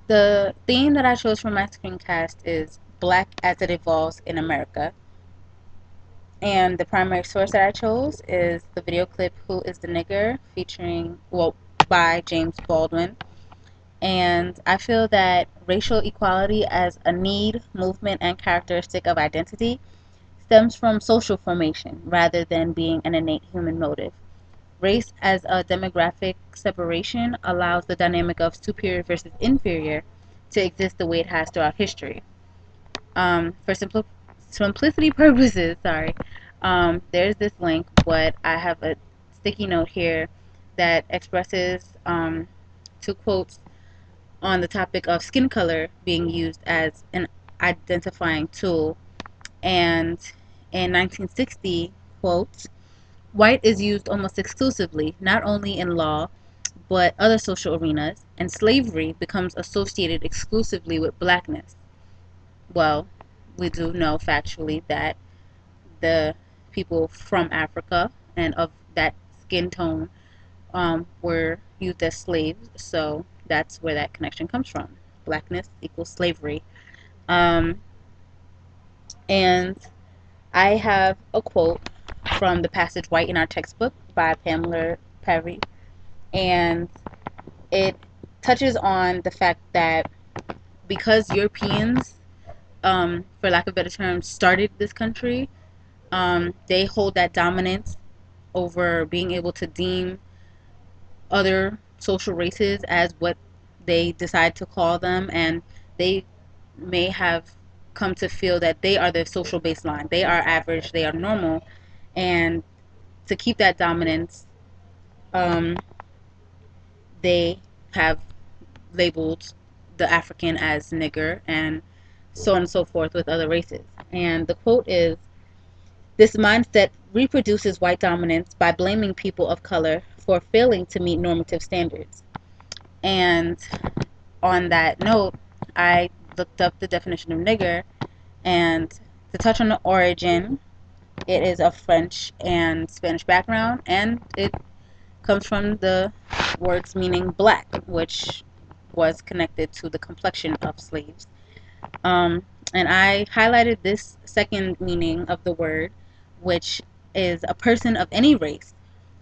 The theme that I chose for my screencast is Black as it Evolves in America. And the primary source that I chose is the video clip Who is the Nigger by James Baldwin. And I feel that racial equality as a need, movement, and characteristic of identity stems from social formation rather than being an innate human motive. Race as a demographic separation allows the dynamic of superior versus inferior to exist the way it has throughout history. For simplicity purposes, there's this link, but I have a sticky note here that expresses two quotes on the topic of skin color being used as an identifying tool. And in 1960, quote, white is used almost exclusively, not only in law, but other social arenas, and slavery becomes associated exclusively with blackness. Well, we do know factually that the people from Africa and of that skin tone were used as slaves, so that's where that connection comes from. Blackness equals slavery. Um, and I have a quote from the passage White in Our Textbook by Pamela Perry, and it touches on the fact that because Europeans, for lack of a better term, started this country, they hold that dominance over being able to deem other social races as what they decide to call them, and they may have come to feel that they are the social baseline. They are average, they are normal, and to keep that dominance, um, they have labeled the African as nigger and so on and so forth with other races. And the quote is, this mindset reproduces white dominance by blaming people of color for failing to meet normative standards. And on that note, I looked up the definition of nigger, and to touch on the origin, it is of French and Spanish background, and it comes from the words meaning black, which was connected to the complexion of slaves. And I highlighted this second meaning of the word, which is a person of any race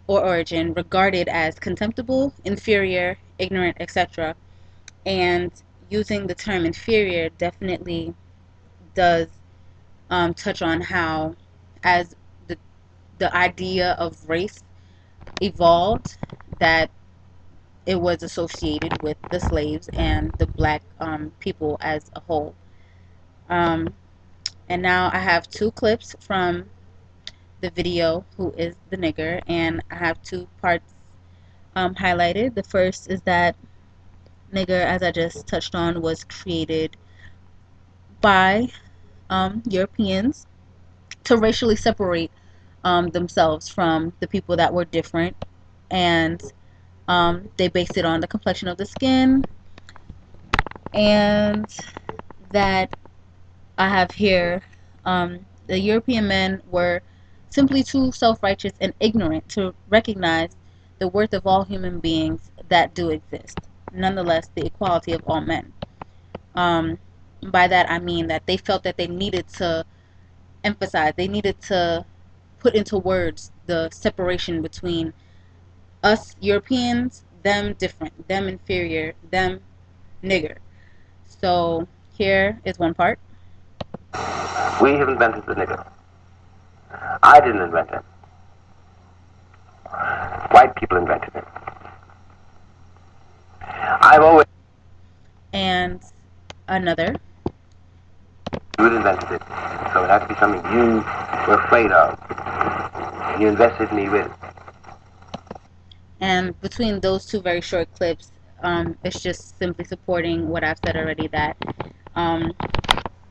or origin regarded as contemptible, inferior, ignorant, etc. And using the term inferior definitely does touch on how, as the the idea of race evolved, that it was associated with the slaves and the black people as a whole. Um, and now I have two clips from the video Who is the Nigger, and I have two parts highlighted. The first is that nigger, as I just touched on, was created by Europeans to racially separate themselves from the people that were different, and they based it on the complexion of the skin, and that I have here, the European men were simply too self-righteous and ignorant to recognize the worth of all human beings that do exist, nonetheless the equality of all men. Um, by that I mean that they felt that they needed to emphasize, they needed to put into words the separation between us Europeans, them different, them inferior, them nigger. So here is one part. We have invented the nigger. I didn't invent it. White people invented it. I've always And another. you invented it. So it has to be something you were afraid of. And you invested me with. And between those two very short clips, it's just simply supporting what I've said already, that um,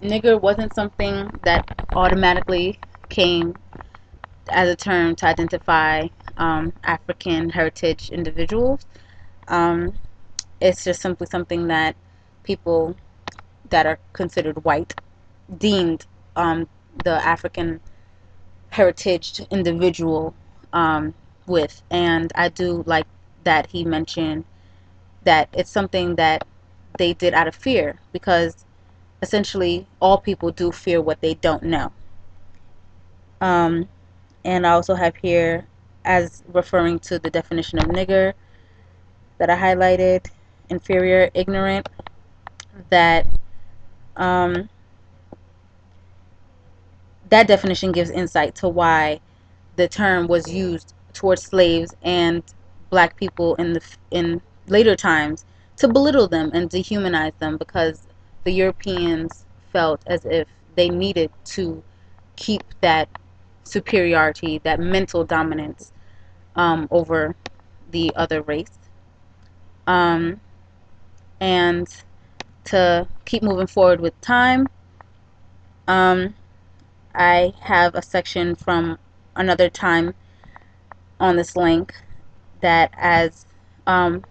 nigger wasn't something that automatically came as a term to identify African heritage individuals. Um, it's just simply something that people that are considered white deemed the African heritage individual with. And I do like that he mentioned that it's something that they did out of fear, because essentially all people do fear what they don't know. And I also have here, as referring to the definition of nigger that I highlighted, inferior, ignorant, that um, that definition gives insight to why the term was used towards slaves and black people in later times to belittle them and dehumanize them, because the Europeans felt as if they needed to keep that superiority, that mental dominance over the other race. Um, and to keep moving forward with time, um, I have a section from another time on this link that, as the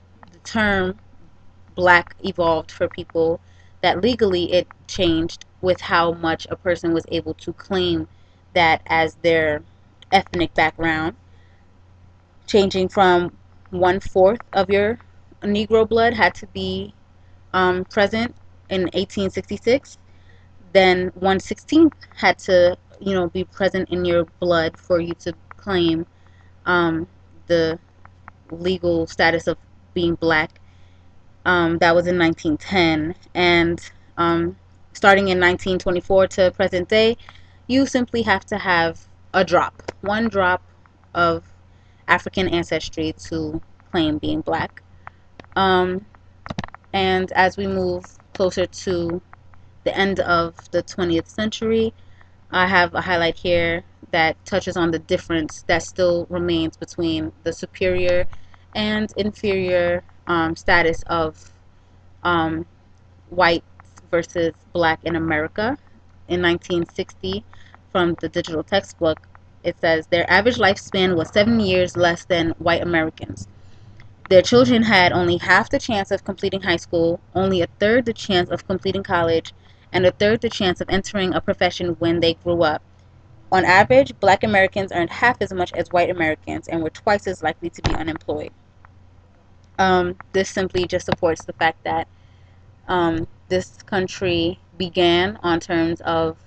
term black evolved for people, that legally it changed with how much a person was able to claim that as their ethnic background, changing from 1/4 of your Negro blood had to be present in 1866. Then 1/16 had to, be present in your blood for you to claim the legal status of being black. That was in 1910, and starting in 1924 to present day, you simply have to have one drop of African ancestry to claim being black. Um, and as we move closer to the end of the 20th century, I have a highlight here that touches on the difference that still remains between the superior and inferior status of um, white versus black in America. In 1960, from the digital textbook, it says their average lifespan was 7 years less than white Americans. Their children had only half the chance of completing high school, only a third the chance of completing college, and a third the chance of entering a profession when they grew up. On average, black Americans earned half as much as white Americans and were twice as likely to be unemployed. This simply just supports the fact that this country began on terms of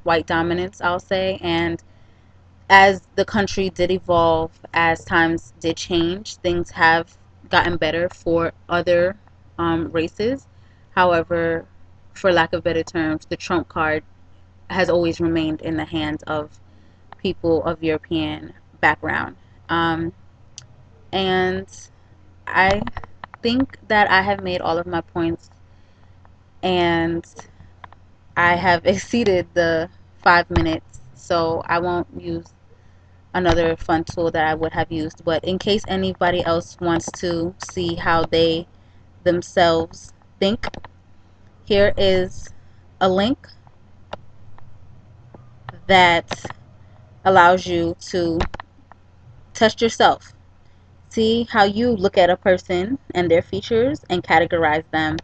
white dominance, I'll say, and as the country did evolve, as times did change, things have gotten better for other races. However, for lack of better terms, the trump card has always remained in the hands of people of European background. And I think that I have made all of my points, and I have exceeded the 5 minutes, so I won't use another fun tool that I would have used. But in case anybody else wants to see how they themselves think, here is a link that allows you to test yourself. See how you look at a person and their features and categorize them,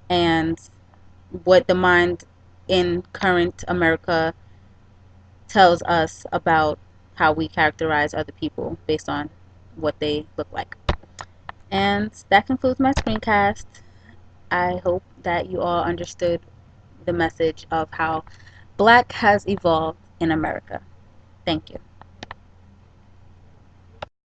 and what the mind in current America tells us about how we characterize other people based on what they look like. And that concludes my screencast. I hope that you all understood the message of how black has evolved in America. Thank you.